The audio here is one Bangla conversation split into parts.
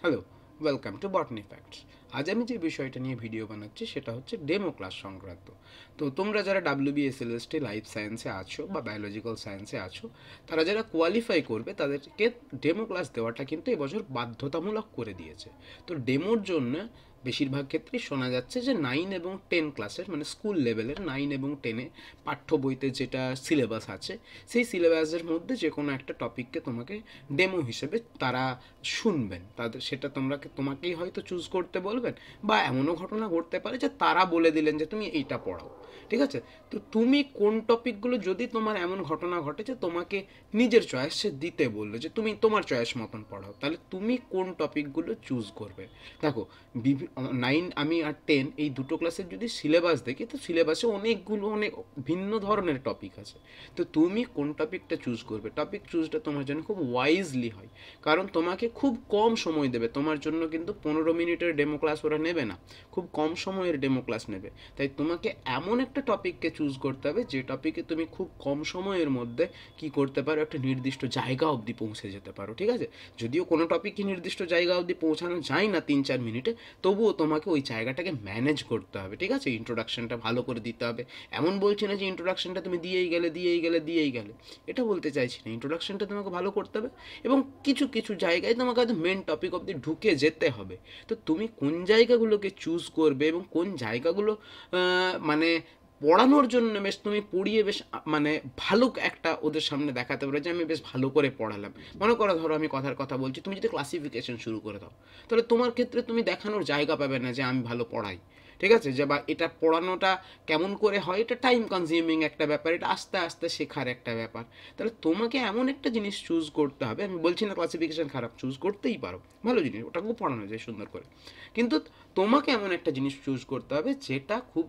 Hello, welcome to botany facts. আজ আমি যে বিষয়টা নিয়ে ভিডিও বানাচ্ছি সেটা হচ্ছে ডেমো ক্লাস সংক্রান্ত। তো তোমরা যারা WBSLST লাইফ সায়েন্সে আছো বা বায়োলজিক্যাল সায়েন্সে আছো, তারা যারা কোয়ালিফাই করবে তাদেরকে ডেমো ক্লাস দেওয়াটা কিন্তু এবছর বাধ্যতামূলক করে দিয়েছে। তো ডেমোর জন্য বেশিরভাগ ক্ষেত্রেই শোনা যাচ্ছে যে 9 এবং 10 ক্লাসের মানে স্কুল লেভেলের 9 এবং 10-এ পাঠ্য বইতে যেটা সিলেবাস আছে সেই সিলেবাসের মধ্যে যে কোনো একটা টপিককে তোমাকে ডেমো হিসেবে তারা শুনবেন। তাদের সেটা তোমাকেই হয়তো চুজ করতে বলবেন, বা এমনও ঘটনা ঘটতে পারে যে তারা বলে দিলেন যে তুমি এইটা পড়াও। ঠিক আছে? তো তুমি কোন টপিকগুলো, যদি তোমার এমন ঘটনা ঘটে যে তোমাকে নিজের চয়েসে দিতে বললো যে তুমি তোমার চয়েস মতন পড়াও, তাহলে তুমি কোন টপিকগুলো চুজ করবে? দেখো, 9 আর 10 এই দুটো ক্লাসের যদি সিলেবাস দেখি, তো সিলেবাসে অনেক ভিন্ন ধরনের টপিক আছে। তো তুমি কোন টপিকটা চুজ করবে? টপিক চুজটা তোমার জন্য খুব ওয়াইজলি হয়, কারণ তোমাকে খুব কম সময় দেবে। তোমার জন্য কিন্তু 15 মিনিটের ডেমো ক্লাস ওরা নেবে না, খুব কম সময়ের ডেমো ক্লাস নেবে। তাই তোমাকে এমন একটা টপিককে চুজ করতে হবে যে টপিকে তুমি খুব কম সময়ের মধ্যে কি করতে পারো, একটা নির্দিষ্ট জায়গা অবধি পৌঁছে যেতে পারো। ঠিক আছে? যদিও কোনো টপিকই নির্দিষ্ট জায়গা অবধি পৌঁছানো যায় না 3-4 মিনিটে, তবুও তোমাকে ওই জায়গাটাকে ম্যানেজ করতে হবে। ঠিক আছে? ইন্ট্রোডাকশনটা ভালো করে দিতে হবে। এমন বলছি না যে ইন্ট্রোডাকশনটা তুমি দিয়েই গেলে। এটা বলতে চাইছি না। ইন্ট্রোডাকশনটা তোমাকে ভালো করতে হবে, এবং কিছু কিছু জায়গায় তোমাকে হয়তো মেন টপিক অবধি ঢুকে যেতে হবে। তো তুমি কোন জায়গাগুলোকে চুজ করবে এবং কোন জায়গাগুলো মানে পড়ানোর জন্য বেশ তুমি পড়িয়ে বেশ মানে ভালো একটা ওদের সামনে দেখাতে পারো যে আমি বেশ ভালো করে পড়ালাম। মনে করো, ধরো আমি কথার কথা বলছি, তুমি যদি ক্লাসিফিকেশন শুরু করে দাও, তাহলে তোমার ক্ষেত্রে তুমি দেখানোর জায়গা পাবে না যে আমি ভালো পড়াই। ঠিক আছে? যে বা এটা পড়ানোটা কেমন করে হয়, এটা টাইম কনজিউমিং একটা ব্যাপার, এটা আস্তে আস্তে শেখার একটা ব্যাপার। তাহলে তোমাকে এমন একটা জিনিস চুজ করতে হবে। আমি বলছি না ক্লাসিফিকেশন খারাপ, চুজ করতেই পারো, ভালো জিনিস, ওটাকেও পড়ানো যায় সুন্দর করে। কিন্তু তোমাকে এমন একটা জিনিস চুজ করতে হবে যেটা খুব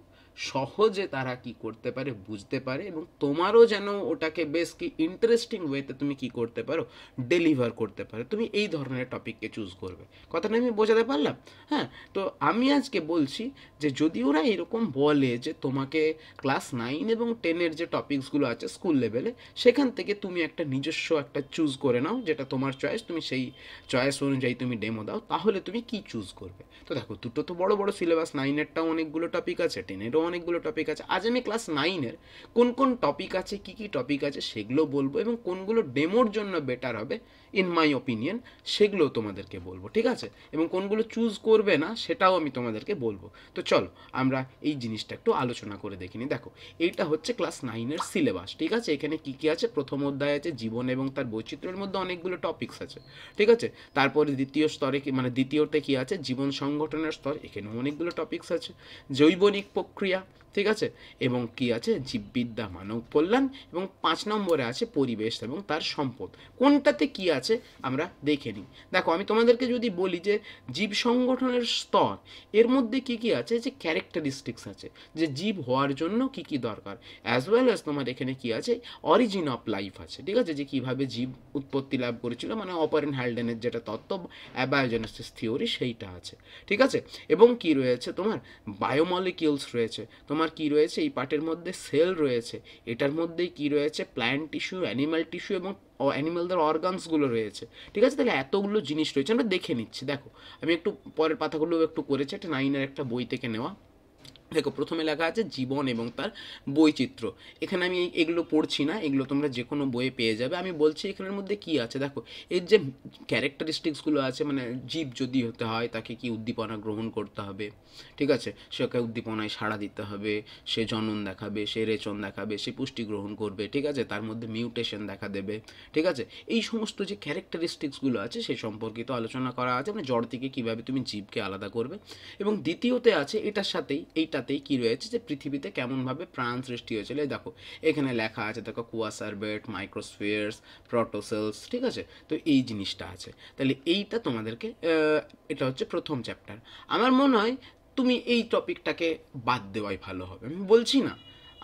সহজে তারা কি করতে পারে, বুঝতে পারে, এবং তোমারও যেন ওটাকে বেশ কি ইন্টারেস্টিং ওয়েতে তুমি কি করতে পারো, ডেলিভার করতে পারো। তুমি এই ধরনের টপিককে চুজ করবে। কথাটা আমি বোঝাতে পারলাম? হ্যাঁ। তো আমি আজকে বলছি যে যদি ওরা এরকম বলে যে তোমাকে ক্লাস 9 এবং 10-এর যে টপিকসগুলো আছে স্কুল লেভেলে, সেখান থেকে তুমি একটা নিজস্ব একটা চুজ করে নাও, যেটা তোমার চয়েস, তুমি সেই চয়েস অনুযায়ী তুমি ডেমো দাও, তাহলে তুমি কি চুজ করবে? তো দেখো, দুটো তো বড় বড় সিলেবাস, 9-এরটাও অনেকগুলো টপিক আছে, 10-এরও অনেকগুলো টপিক আছে। আজ আমি ক্লাস 9-এর কোন কোন টপিক আছে, কি কি টপিক আছে সেগুলো বলবো, এবং কোনগুলো ডেমোর জন্য বেটার হবে ইন মাই ওপিনিয়ন সেগুলো তোমাদেরকে বলবো। ঠিক আছে? এবং কোনগুলো চুজ করবে না সেটাও আমি তোমাদেরকে বলবো। তো চলো আমরা এই জিনিসটা একটু আলোচনা করে দেখিনি। দেখো, এইটা হচ্ছে ক্লাস 9-এর সিলেবাস। ঠিক আছে? এখানে কি কি আছে? প্রথম অধ্যায় আছে জীবন এবং তার বৈচিত্র্যের মধ্যে অনেকগুলো টপিকস আছে। ঠিক আছে? তারপরে দ্বিতীয় স্তরে কি মানে দ্বিতীয়তে কি আছে? জীবন সংগঠনের স্তর, এখানেও অনেকগুলো টপিকস আছে। জৈবনিক প্রক্রিয়া, ঠিক আছে, এবং কি আছে? জীববিদ্যা, মানব কল্যাণ, এবং 5 নম্বরে আছে পরিবেশ এবং তার সম্পদ। কোনটাতে কি আছে আমরা দেখে নিই। দেখো, আমি তোমাদেরকে যদি বলি যে জীব সংগঠনের স্তর, এর মধ্যে কি কি আছে? যে ক্যারেক্টারিস্টিক্স আছে, যে জীব হওয়ার জন্য কি কি দরকার, অ্যাজ ওয়েল অ্যাজ তোমার এখানে কি আছে? অরিজিন অফ লাইফ আছে। ঠিক আছে? যে কিভাবে জীব উৎপত্তি লাভ করেছিল, মানে অপারেন হ্যালডেনের যেটা তত্ত্ব, অ্যাবায়োজেনেসিস থিওরি, সেইটা আছে। ঠিক আছে? এবং কি রয়েছে তোমার? বায়োমলিকিউলস রয়েছে, তোমার কি রয়েছে এই পার্টের মধ্যে? সেল রয়েছে, এটার মধ্যেই কি রয়েছে? প্ল্যান্ট টিস্যু, অ্যানিম্যাল টিস্যু, এবং অ্যানিম্যালদের অর্গানসগুলো রয়েছে। ঠিক আছে? তাহলে এতগুলো জিনিস রয়েছে, আমরা দেখে নিচ্ছি। দেখো, আমি একটু পরের পাতাগুলো একটু করেছি, একটা 9-এর একটা বই থেকে নেওয়া। দেখো, প্রথমে লেখা আছে জীবন এবং তার বৈচিত্র্য। এখানে আমি এগুলো পড়ছি না, এগুলো তোমরা যে কোনো বইয়ে পেয়ে যাবে। আমি বলছি এখানের মধ্যে কি আছে। দেখো, এর যে ক্যারেক্টারিস্টিক্সগুলো আছে, মানে জীব যদি হতে হয় তাকে কি উদ্দীপনা গ্রহণ করতে হবে। ঠিক আছে? সেকে উদ্দীপনায় সাড়া দিতে হবে, সে জনন দেখাবে, সে রেচন দেখাবে, সে পুষ্টি গ্রহণ করবে। ঠিক আছে? তার মধ্যে মিউটেশন দেখা দেবে। ঠিক আছে? এই সমস্ত যে ক্যারেক্টারিস্টিক্সগুলো আছে সে সম্পর্কিত আলোচনা করা আছে, মানে জড় থেকে কীভাবে তুমি জীবকে আলাদা করবে। এবং দ্বিতীয়তে আছে এটার সাথেই এইটাতেই কি রয়েছে, যে পৃথিবীতে কেমনভাবে প্রাণ সৃষ্টি হয়েছিল। এই দেখো, এখানে লেখা আছে, দেখো, কুয়াসারবেট, মাইক্রোস্ফিয়ার্স, প্রোটোসেলস। ঠিক আছে? তো এই জিনিসটা আছে। তাহলে এইটা তোমাদেরকে এটা হচ্ছে প্রথম চ্যাপ্টার। আমার মনে হয় তুমি এই টপিকটাকে বাদ দেওয়াই ভালো হবে। আমি বলছি না,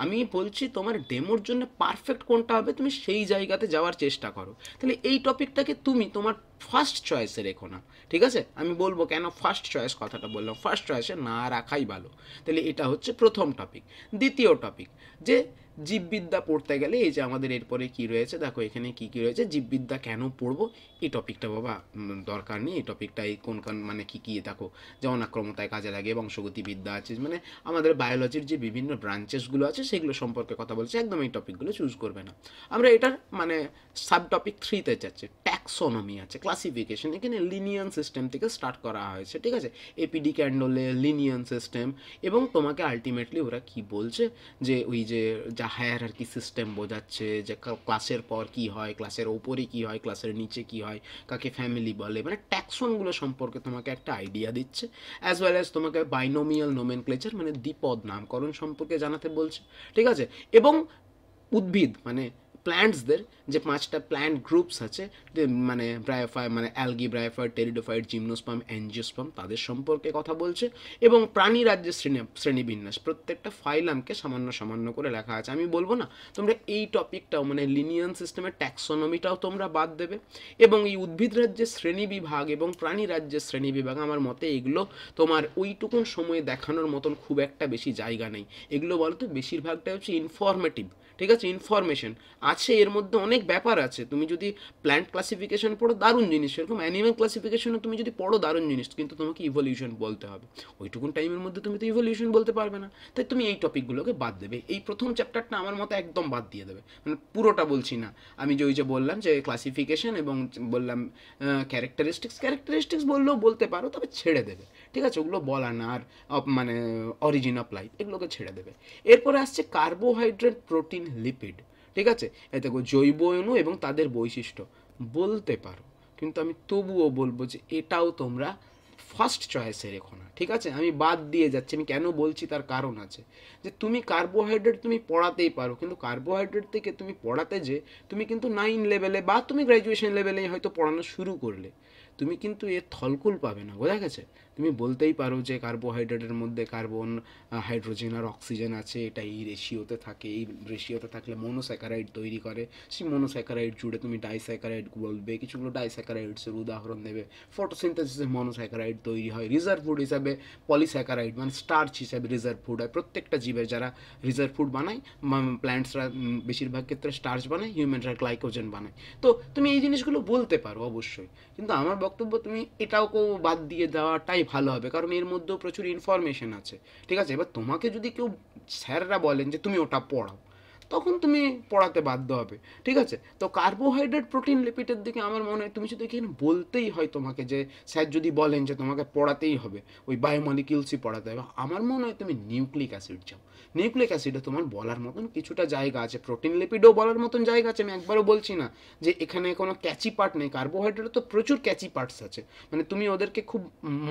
আমি বলছি তোমার ডেমোর জন্য পারফেক্ট কোনটা হবে তুমি সেই জায়গাতে যাওয়ার চেষ্টা করো। তাহলে এই টপিকটাকে তুমি তোমার ফার্স্ট চয়েসে রেখো না। ঠিক আছে? আমি বলবো কেন ফার্স্ট চয়েস কথাটা বললাম, ফার্স্ট চয়েসে না রাখাই ভালো। তাহলে এটা হচ্ছে প্রথম টপিক। দ্বিতীয় টপিক, যে জীববিদ্যা পড়তে গেলে এই যে আমাদের এরপরে কি রয়েছে দেখো, এখানে কি কি রয়েছে, জীববিদ্যা কেন পড়বো এই টপিকটা বাবা দরকার নেই, এই টপিকটা এই কোন মানে কি কি দেখো, যেমন আক্রমতায় কাজে লাগে, বংশগতিবিদ্যা আছে, মানে আমাদের বায়োলজির যে বিভিন্ন ব্রাঞ্চেসগুলো আছে সেগুলো সম্পর্কে কথা বলছে, একদম এই টপিকগুলো চুজ করবে না। আমরা এটার মানে সাব টপিক 3-তে যাচ্ছে, ট্যাক্সোনমি আছে, ক্লাসিফিকেশন, এখানে লিনিয়ান সিস্টেম থেকে স্টার্ট করা হয়েছে, ঠিক আছে, এপিডি ক্যান্ডলে লিনিয়ান সিস্টেম, এবং তোমাকে আলটিমেটলি ওরা কি বলছে যে ওই যে যা হায়ারার্কি সিস্টেম বোঝাচ্ছে, যে ক্লাসের পর কি হয়, ক্লাসের ওপরে কি হয়, ক্লাসের নিচে কি হয়, কাকে ফ্যামিলি বলে, মানে ট্যাক্সনগুলো সম্পর্কে তোমাকে একটা আইডিয়া দিচ্ছে, অ্যাজ ওয়েল অ্যাজ তোমাকে বাইনোমিয়াল নোমেনক্লেচার মানে দ্বিপদ নামকরণ সম্পর্কে জানাতে বলছে, ঠিক আছে, এবং উদ্ভিদ মানে প্ল্যান্টসদের যে 5টা প্ল্যান্ট গ্রুপস আছে, মানে ব্রায়োফাই মানে algae, bryophyte, pteridophyte, gymnosperm, angiosperm, তাদের সম্পর্কে কথা বলছে, এবং প্রাণী রাজ্যের শ্রেণীবিন্যাস, প্রত্যেকটা ফাইলামকে সামান্য সামান্য করে লেখা আছে। আমি বলবো না তোমরা এই টপিকটাও মানে লিনিয়ান সিস্টেমের ট্যাক্সোনমিটাও তোমরা বাদ দেবে, এবং এই উদ্ভিদ রাজ্যের শ্রেণীবিভাগ এবং প্রাণী রাজ্যের শ্রেণীবিভাগ আমার মতে এগুলো তোমার ওইটুকুন সময়ে দেখানোর মতন খুব একটা বেশি জায়গা নেই। এগুলো বলতো বেশিরভাগটা হচ্ছে ইনফরমেটিভ, ঠিক আছে, ইনফরমেশন আছে, এর মধ্যে অনেক ব্যাপার আছে। তুমি যদি প্ল্যান্ট ক্লাসিফিকেশন পড়ো দারুণ জিনিস, সেরকম অ্যানিম্যাল ক্লাসিফিকেশনও তুমি যদি পড়ো দারুণ জিনিস, কিন্তু তোমাকে ইভলিউশন বলতে হবে, ওইটুকুন টাইমের মধ্যে তুমি তো ইভলিউশন বলতে পারবে না, তাই তুমি এই টপিকগুলোকে বাদ দেবে, এই প্রথম চ্যাপ্টারটা আমার মতো একদম বাদ দিয়ে দেবে, মানে পুরোটা বলছি না, আমি যে ওই যে বললাম যে ক্লাসিফিকেশন এবং বললাম ক্যারেক্টারিস্টিক্স বললেও বলতে পারো, তবে ছেড়ে দেবে, ঠিক আছে, ওগুলো বলা না, আর মানে অরিজিন অফ লাইফ এগুলোকে ছেড়ে দেবে। এরপরে আসছে কার্বোহাইড্রেট, প্রোটিন, লিপিড, ঠিক আছে, এ দেখো জৈব অণু এবং তাদের বৈশিষ্ট্য বলতে পারো, কিন্তু আমি তবুও বলবো যে এটাও তোমরা ফার্স্ট চয়েসে রেখো না, ঠিক আছে, আমি বাদ দিয়ে যাচ্ছি, আমি কেন বলছি তার কারণ আছে, যে তুমি কার্বোহাইড্রেট তুমি পড়াতেই পারো, কিন্তু কার্বোহাইড্রেট থেকে তুমি পড়াতে যে তুমি কিন্তু 9 লেভেলে বা তুমি গ্র্যাজুয়েশন লেভেলে হয়তো পড়ানো শুরু করলে, তুমি কিন্তু এর থলকুল পাবে না, বোঝা গেছে। তুমি বলতেই পারো যে কার্বোহাইড্রেটের মধ্যে কার্বন, হাইড্রোজেন আর অক্সিজেন আছে, এটা এই রেশিওতে থাকে, এই রেশিওতে থাকলে মনোস্যাকারাইড তৈরি করে, সেই মনোস্যাকারাইড জুড়ে তুমি ডাইস্যাকারাইড বলবে, কিছুগুলো ডাইস্যাকারাইডসের উদাহরণ দেবে, ফটোসিনথেসিসে মনোস্যাকারাইড তৈরি হয়, রিজার্ভ ফুড হিসাবে পলিস্যাকারাইড মানে স্টার্চ হিসাবে রিজার্ভ ফুড হয়, প্রত্যেকটা জীবের যারা রিজার্ভ ফুড বানায়, প্ল্যান্টসরা বেশিরভাগ ক্ষেত্রে স্টার্চ বানায়, হিউম্যানরা গ্লাইকোজেন বানায়, তো তুমি এই জিনিসগুলো বলতে পারো অবশ্যই, কিন্তু আমার বক্তব্য তুমি এটাও বাদ দিয়ে দেওয়াটাই ভালো হবে, কারণ এর মধ্যেও প্রচুর ইনফরমেশন আছে, ঠিক আছে। এবার তোমাকে যদি কেউ স্যাররা বলেন যে তুমি ওটা পড়াও, তখন তুমি পড়াতে বাধ্য হবে, ঠিক আছে। তো কার্বোহাইড্রেট, প্রোটিন, লিপিডের দিকে আমার মনে হয় তুমি যদি এখানে বলতেই হয় তোমাকে, যে স্যার যদি বলেন যে তোমাকে পড়াতেই হবে ওই বায়োমলিকিউলসই পড়াতে হবে, আমার মনে হয় তুমি নিউক্লিক অ্যাসিড যাও। নিউক্লিক অ্যাসিডে তোমার বলার মতন কিছুটা জায়গা আছে, প্রোটিন লিপিডেও বলার মতন জায়গা আছে, আমি একবারও বলছি না যে এখানে কোনো ক্যাচি পার্ট নেই, কার্বোহাইড্রেটে তো প্রচুর ক্যাচি পার্টস আছে, মানে তুমি ওদেরকে খুব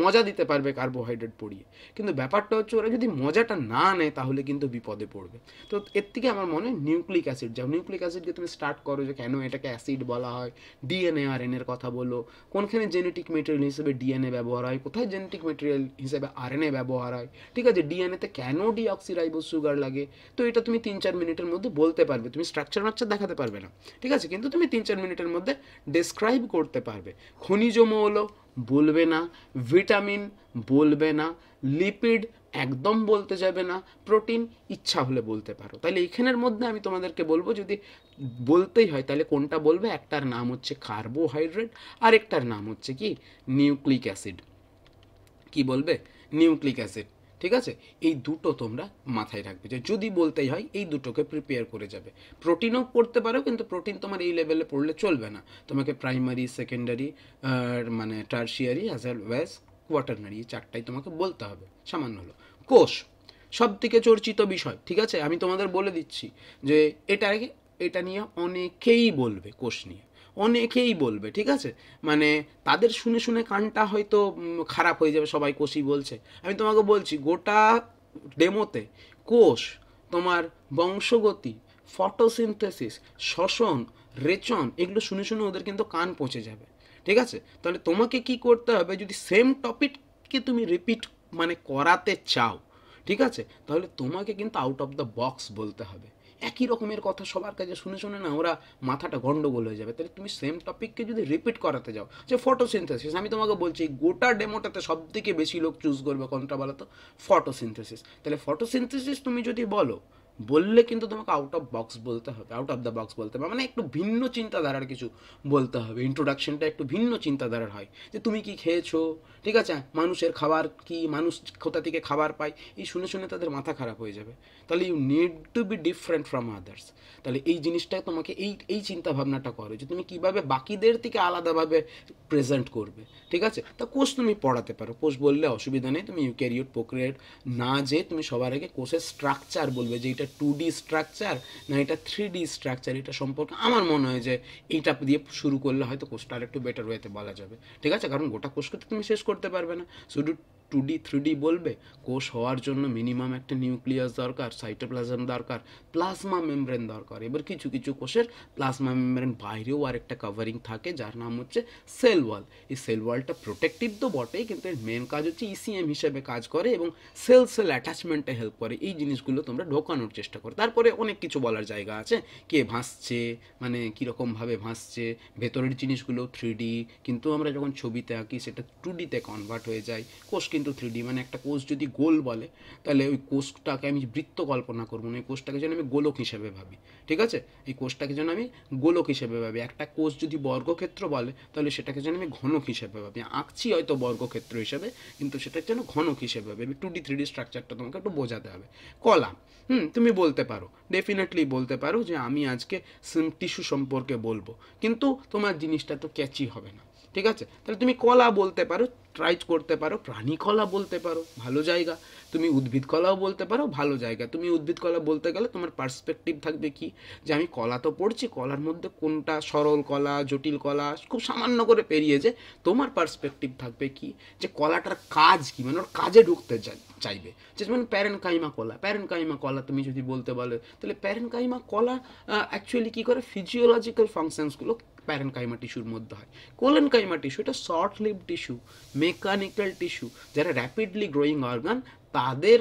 মজা দিতে পারবে কার্বোহাইড্রেট পড়িয়ে, কিন্তু ব্যাপারটা হচ্ছে ওরা যদি মজাটা না নেয় তাহলে কিন্তু বিপদে পড়বে। তো এর থেকে আমার মনে হয় নিউক্লিক অ্যাসিড যাও, নিউক্লিক অ্যাসিডকে তুমি স্টার্ট করো যে কেন এটাকে অ্যাসিড বলা হয়, ডিএনএ আর এর কথা বলো, কোনখানে জেনেটিক মেটেরিয়াল হিসেবে ডিএনএ ব্যবহার হয়, কোথায় জেনেটিক মেটেরিয়াল হিসেবে আরএনএ ব্যবহার হয়, ঠিক আছে, ডিএনএতে কেন ডিঅক্সিরাইবোজ সুগার লাগে, তো এটা তুমি 3-4 মিনিটের মধ্যে বলতে পারবে, তুমি স্ট্রাকচার দেখাতে পারবে না, ঠিক আছে, কিন্তু তুমি 3-4 মিনিটের মধ্যে ডেসক্রাইব করতে পারবে। খনিজ মৌল বলবে না, ভিটামিন বলবে না, লিপিড একদম বলতে যাবে না, প্রোটিন ইচ্ছা হলে বলতে পারো। তাহলে এখানের মধ্যে আমি তোমাদেরকে বলবো যদি বলতেই হয় তাহলে কোনটা বলবে, একটার নাম হচ্ছে কার্বোহাইড্রেট, আর একটার নাম হচ্ছে কি নিউক্লিক অ্যাসিড, কি বলবে, নিউক্লিক অ্যাসিড, ঠিক আছে, এই দুটো তোমরা মাথায় রাখবে, যে যদি বলতেই হয় এই দুটোকে প্রিপেয়ার করে যাবে। প্রোটিনও পড়তে পারো, কিন্তু প্রোটিন তোমার এই লেভেলে পড়লে চলবে না, তোমাকে প্রাইমারি, সেকেন্ডারি, মানে টার্সিয়ারি অ্যাজ ওয়েল কোয়াটারনারি, এই চারটাই তোমাকে বলতে হবে, সামান্য হলো। কোষ সব থেকে চর্চিত বিষয়, ঠিক আছে, আমি তোমাদের বলে দিচ্ছি যে এটা নিয়ে অনেকেই বলবে, কোষ নিয়ে অনেকেই বলবে, ঠিক আছে, মানে তাদের শুনে শুনে কানটা হয়তো খারাপ হয়ে যাবে, সবাই কোষই বলছে, আমি তোমাকে বলছি গোটা ডেমোতে কোষ, তোমার বংশগতি, ফটোসিনথেসিস, শ্বসন, রেচন, এগুলো শুনে শুনে ওদের কিন্তু কান পচে যাবে, ঠিক আছে। তাহলে তোমাকে কি করতে হবে, যদি সেম টপিককে তুমি রিপিট মানে করাতে চাও, ঠিক আছে, তাহলে তোমাকে কিন্তু আউট অফ দ্য বক্স বলতে হবে। একই রকমের কথা সবার কাছে শুনে শুনে না ওরা মাথাটা গন্ডগোল হয়ে যাবে। তাহলে তুমি সেম টপিককে যদি রিপিট করাতে যাও, যে ফটোসিনথেসিস, আমি তোমাকে বলছি গোটা ডেমোটাতে সব থেকে বেশি লোক চুজ করবে কোনটা বলো তো, ফটোসিনথেসিস। তাহলে ফটোসিনথেসিস তুমি যদি বলো, বললে কিন্তু তোমাকে আউট অফ বক্স বলতে হবে, আউট অফ দ্য বক্স বলতে হবে, মানে একটু ভিন্ন চিন্তাধারার কিছু বলতে হবে। ইন্ট্রোডাকশনটা একটু ভিন্ন চিন্তাধারার হয়, যে তুমি কি খেয়েছো, ঠিক আছে, মানুষের খাবার কি, মানুষ কোথা থেকে খাবার পায়, এই শুনে শুনে তাদের মাথা খারাপ হয়ে যাবে। তাহলে you need to be different from others. তাহলে এই জিনিসটা তোমাকে এই চিন্তা ভাবনাটা করো যে তুমি কীভাবে বাকিদের থেকে আলাদাভাবে প্রেজেন্ট করবে, ঠিক আছে। তা কোর্স তুমি পড়াতে পারো, কোর্স বললে অসুবিধা নেই, তুমি ইউক্যারিওট প্রোক্যারিওট না যে তুমি সবার আগে কোর্সের স্ট্রাকচার বলবে, যে এটা 2D স্ট্রাকচার না এটা 3D স্ট্রাকচার, এটা সম্পর্কে আমার মনে হয় যে এইটা দিয়ে শুরু করলে হয়তো কোর্সটা আর একটু বেটার ওয়েতে বলা যাবে, ঠিক আছে। কারণ গোটা কোর্সকে তো তুমি শেষ করতে পারবে না, শুধু 2D 3D বলবে। কোষ হওয়ার জন্য মিনিমাম একটা নিউক্লিয়াস দরকার, সাইটোপ্লাজম দরকার, প্লাজমা মেমব্রেন দরকার। এবার কিছু কিছু কোষের প্লাজমা মেমব্রেন বাইরেও আরেকটা কভারিং থাকে যার নাম হচ্ছে সেল ওয়াল। এই সেল ওয়ালটা প্রোটেক্টিভ তো বটেই, কিন্তু এর মেন কাজ হচ্ছে ইসিএম হিসেবে কাজ করে এবং সেল সেল অ্যাটাচমেন্টে হেল্প করে। এই জিনিসগুলো তোমরা ঢোকানোর চেষ্টা করো। তারপরে অনেক কিছু বলার জায়গা আছে, কে ভাসছে, মানে কীরকমভাবে ভাসছে, ভেতরের জিনিসগুলো 3D, কিন্তু আমরা যখন ছবিতে আঁকি সেটা 2Dতে কনভার্ট হয়ে যায়। কোষ কিন্তু 3D, মানে একটা কোষ যদি গোল বলে তাহলে ওই কোষটাকে আমি বৃত্ত কল্পনা করবো না, এই কোষটাকে যেন আমি গোলক হিসেবে ভাবি, ঠিক আছে। এই কোষটাকে যেন আমি গোলক হিসেবে ভাবি। একটা কোষ যদি বর্গক্ষেত্র বলে তাহলে সেটাকে যেন আমি ঘনক হিসেবে ভাবি। আঁকছি হয়তো বর্গক্ষেত্র হিসেবে, কিন্তু সেটা যেন ঘনক হিসেবে ভাবি। 2D 3D স্ট্রাকচারটা তোমাকে একটু বোঝাতে হবে। কলা, তুমি বলতে পারো, ডেফিনেটলি বলতে পারো যে আমি আজকে টিস্যু সম্পর্কে বলবো, কিন্তু তোমার জিনিসটা তো ক্যাচি হবে না, ঠিক আছে। তাহলে তুমি কলা বলতে পারো, ট্রাই করতে পারো। প্রাণী কলা বলতে পারো, ভালো জায়গা। তুমি উদ্ভিদ কলাও বলতে পারো, ভালো জায়গা। তুমি উদ্ভিদ কলা বলতে গেলে তোমার পার্সপেক্টিভ থাকবে কি, যে আমি কলা তো পড়ছি, কলার মধ্যে কোনটা সরল কলা, জটিল কলা, খুব সামান্য করে পেরিয়ে যে তোমার পার্সপেক্টিভ থাকবে কি, যে কলাটার কাজ কি, মানে ওর কাজে ঢুকতে চাইবে। যেমন প্যারেনকাইমা কলা, প্যারেনকাইমা কলা তুমি যদি বলতে বলো, তাহলে প্যারেনকাইমা কলা অ্যাকচুয়ালি কী করে, ফিজিওলজিক্যাল ফাংশনসগুলো প্যারেনকাইমা টিস্যুর মধ্যে হয়। কোলেনকাইমা টিস্যু এটা short leave tissue, mechanical tissue. যারা র্যাপিডলি গ্রোয়িং অর্গান, তাদের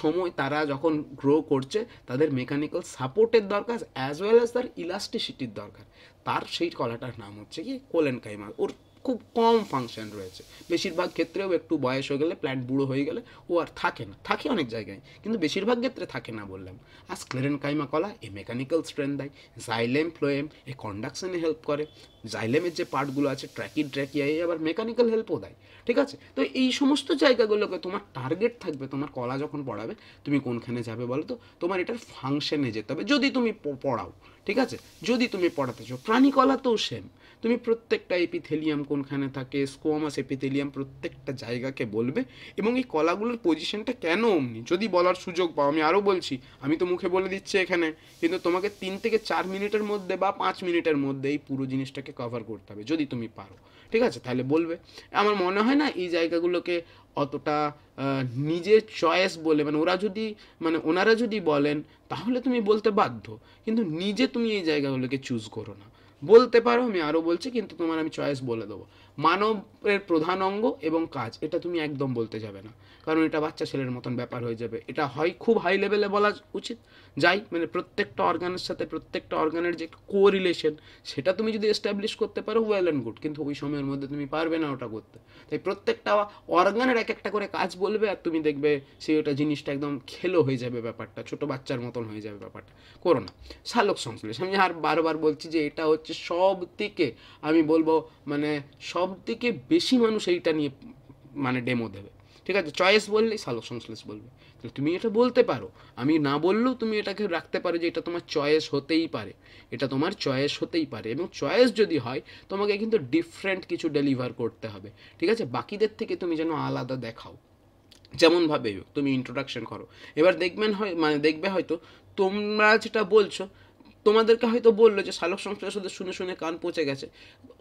সময় তারা যখন গ্রো করছে তাদের মেকানিক্যাল সাপোর্টের দরকার, অ্যাজ ওয়েল অ্যাজ তার ইলাস্টিসিটির দরকার। তার সেই কলাটার নাম হচ্ছে কি কোলেনকাইমা। ওর খুব কম ফাংশন রয়েছে, বেশিরভাগ ক্ষেত্রেও একটু বয়স হয়ে গেলে, প্ল্যান্ট বুড়ো হয়ে গেলে ও আর থাকে না, থাকে অনেক জায়গায় কিন্তু বেশিরভাগ ক্ষেত্রে থাকে না বললাম। আর স্ক্লেরেনকাইমা কলা এ মেকানিক্যাল স্ট্রেন্থ দেয়, জাইলেম ফ্লোয়েম এ কন্ডাকশনে হেল্প করে, জাইলেমের যে পার্টগুলো আছে ট্র্যাকিয়া এ আবার মেকানিক্যাল হেল্পও দেয়, ঠিক আছে। তো এই সমস্ত জায়গাগুলোকে তোমার টার্গেট থাকবে, তোমার কলা যখন পড়াবে তুমি কোনখানে যাবে বলো তো, তোমার এটার ফাংশনে যেতে হবে যদি তুমি পড়াও, ঠিক আছে। যদি তুমি পড়াতে চাও, প্রাণী কলাতেও সেম, তুমি প্রত্যেকটা এপিথেলিয়াম কোনখানে থাকে, স্কোয়ামাস এপিথেলিয়াম, প্রত্যেকটা জায়গাকে বলবে। এবং এই কলাগুলোর পজিশনটা কেন অমনি যদি বলার সুযোগ পাও, আমি আরও বলছি, আমি তো মুখে বলে দিচ্ছি এখানে, কিন্তু তোমাকে 3 থেকে 4 মিনিটের মধ্যে বা 5 মিনিটের মধ্যে এই পুরো জিনিসটাকে কভার করতে হবে যদি তুমি পারো, ঠিক আছে। তাহলে বলবে। আমার মনে হয় না এই জায়গাগুলোকে অতটা নিজের চয়েস বলে, মানে ওনারা যদি বলেন তাহলে তুমি বলতে বাধ্য, কিন্তু নিজে তুমি এই জায়গাগুলোকে চুজ করো না। বলতে পারো, আমি আরও বলছি, কিন্তু তোমার আমি চয়েস বলে দেবো। মানবের প্রধান অঙ্গ এবং কাজ, এটা তুমি একদম বলতে যাবে না, কারণ এটা বাচ্চা ছেলের মতন ব্যাপার হয়ে যাবে। এটা হয় খুব হাই লেভেলে বলা উচিত, মানে প্রত্যেকটা অর্গানের সাথে প্রত্যেকটা অর্গানের যে কোরিলেশন, সেটা তুমি যদি এস্টাবলিশ করতে পারো ওয়েল অ্যান্ড গুড, কিন্তু ওই সময়ের মধ্যে তুমি পারবে না ওটা করতে। তাই প্রত্যেকটা অর্গানের এক একটা করে কাজ বলবে, আর তুমি দেখবে সেই ওটা জিনিসটা একদম খেলো হয়ে যাবে, ব্যাপারটা ছোটো বাচ্চার মতন হয়ে যাবে, ব্যাপারটা করো না। সালোক সংশ্লেষ, আমি আর বারবার বলছি যে এটা হচ্ছে সব থেকে, আমি বলবো মানে সব থেকে বেশি মানুষ এইটা নিয়ে মানে ডেমো দেবে, ঠিক আছে। চয়েস বললেই সালোক সংশ্লেষ বলবে, তাহলে তুমি এটা বলতে পারো, আমি না বললেও তুমি এটাকে রাখতে পারো যে এটা তোমার চয়েস হতেই পারে, এটা তোমার চয়েস হতেই পারে। এবং চয়েস যদি হয় তোমাকে কিন্তু ডিফারেন্ট কিছু ডেলিভার করতে হবে, ঠিক আছে। বাকিদের থেকে তুমি যেন আলাদা দেখাও, যেমনভাবে তুমি ইন্ট্রোডাকশন করো। এবার দেখবে হয়তো তোমরা যেটা বলছো, তোমাদেরকে হয়তো বললো যে সালোক সংশ্লেষ ওদের শুনে শুনে কান পচে গেছে,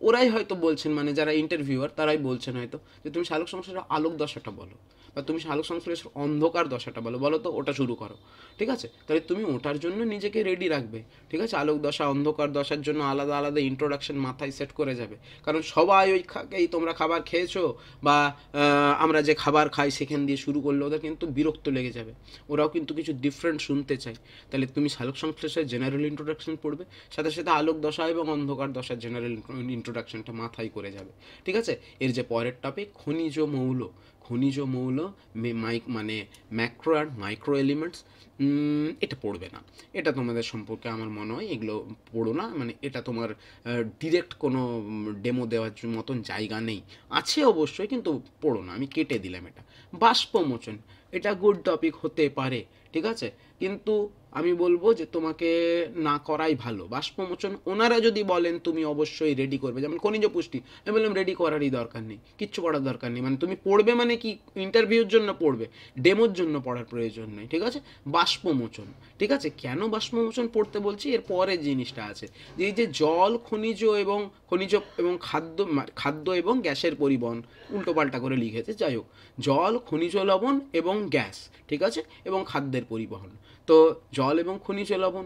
ওরাই হয়তো বলছেন, মানে যারা ইন্টারভিউয়ার তারাই বলছেন হয়তো, যে তুমি সালোক সংশ্লেষের আলোক দশাটা বলো, বা তুমি সালোক সংশ্লেষের অন্ধকার দশাটা বলো তো ওটা শুরু করো, ঠিক আছে। তাহলে তুমি ওটার জন্য নিজেকে রেডি রাখবে, ঠিক আছে। আলোক দশা অন্ধকার দশার জন্য আলাদা আলাদা ইন্ট্রোডাকশন মাথায় সেট করে যাবে, কারণ সবাই এই তোমরা খাবার খেয়েছো বা আমরা যে খাবার খাই সেখান দিয়ে শুরু করলে ওদের কিন্তু বিরক্ত লেগে যাবে, ওরাও কিন্তু কিছু ডিফারেন্ট শুনতে চায়। তাহলে তুমি সালোক সংশ্লেষের জেনারেল ইন্ট্রোডাকশন ইন্ট্রোডাকশন পড়বে, সাথে সাথে আলোক দশা এবং অন্ধকার দশার জেনারেল ইন্ট্রোডাকশনটা মাথায় করে যাবে। ঠিক আছে, এর যে পরের টপিক খনিজ মৌল, খনিজ মৌল মানে ম্যাক্রো আর মাইক্রো এলিমেন্টস, এটা পড়বে না। এটা তোমাদের সম্পর্কে আমার মনে হয় এগুলো পড়ো না, মানে এটা তোমার ডিরেক্ট কোনো ডেমো দেওয়ার মতন জায়গা নেই, আছে অবশ্যই কিন্তু পড়ো না, আমি কেটে দিলাম এটা। বাষ্পমোচন, এটা গুড টপিক হতে পারে, ঠিক আছে, কিন্তু আমি বলবো যে তোমাকে না করাই ভালো। বাষ্পমোচন ওনারা যদি বলেন তুমি অবশ্যই রেডি করবে, যেমন খনিজ পুষ্টি, আমি বললাম রেডি করারই দরকার নেই, কিচ্ছু পড়ার দরকার নেই, মানে তুমি পড়বে মানে কি ইন্টারভিউর জন্য পড়বে, ডেমোর জন্য পড়ার প্রয়োজন নেই। ঠিক আছে, বাষ্পমোচন, ঠিক আছে, কেন বাষ্পমোচন পড়তে বলছি এর পরের জিনিসটা আছে, যে এই যে জল, খনিজ এবং খাদ্য এবং গ্যাসের পরিবহন, উল্টোপাল্টা করে লিখেছে, যাই হোক, জল, খনিজ লবণ এবং গ্যাস, ঠিক আছে, এবং খাদ্যের পরিবহন। তো জল এবং খনিজ লবণ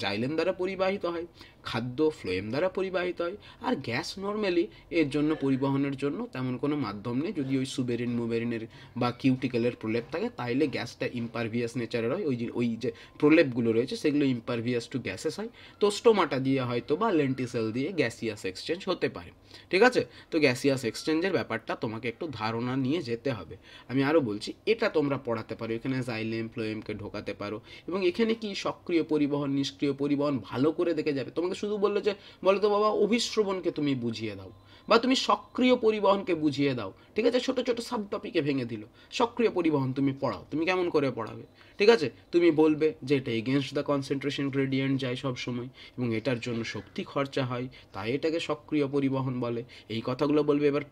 জাইলেম দ্বারা পরিবাহিত হয়, খাদ্য ফ্লোয়েম দ্বারা পরিবাহিত হয়, আর গ্যাস নর্মালি এর জন্য পরিবহনের জন্য তেমন কোনো মাধ্যম নেই, যদি ওই সুবেরিন মুবেরিনের বা কিউটিকেলের প্রলেপ থাকে, তাইলে গ্যাসটা ইম্পারভিয়াস নেচারের হয়, ওই যে প্রলেপগুলো রয়েছে সেগুলো ইম্পারভিয়াস টু গ্যাসেস হয়। তো স্টোমাটা দিয়ে হয়তো বা লেন্টিসেল দিয়ে গ্যাসিয়াস এক্সচেঞ্জ হতে পারে। ঠিক আছে, তো গ্যাসিয়াস এক্সচেঞ্জের ব্যাপারটা তোমাকে একটু ধারণা নিয়ে যেতে হবে। আমি আরও বলছি, এটা তোমরা পড়াতে পারো, এখানে জাইলেম ফ্লোয়েমকে ঢোকাতে পারো, এবং এখানে কি সক্রিয় পরিবহন, নিষ্ক্রিয় পরিবহন ভালো করে দেখে যাবে। তোমাকে শুধু বললো যে বলো তো বাবা অভিশ্রবণকে তুমি বুঝিয়ে দাও, বা তুমি সক্রিয় পরিবহনকে বুঝিয়ে দাও, ঠিক আছে, ছোট ছোট সাব টপিকে ভেঙে দিল। সক্রিয় পরিবহন তুমি পড়াও, তুমি কেমন করে পড়াবে, ঠিক আছে, তুমি বলবে যে এটা এগেনস্ট দ্য কনসেন্ট্রেশন গ্রেডিয়েন্ট যায় সব সময়, এবং এটার জন্য শক্তি খরচা হয়, তাই এটাকে সক্রিয় পরিবহন বলে, এই কথাগুলো বলবে। এবার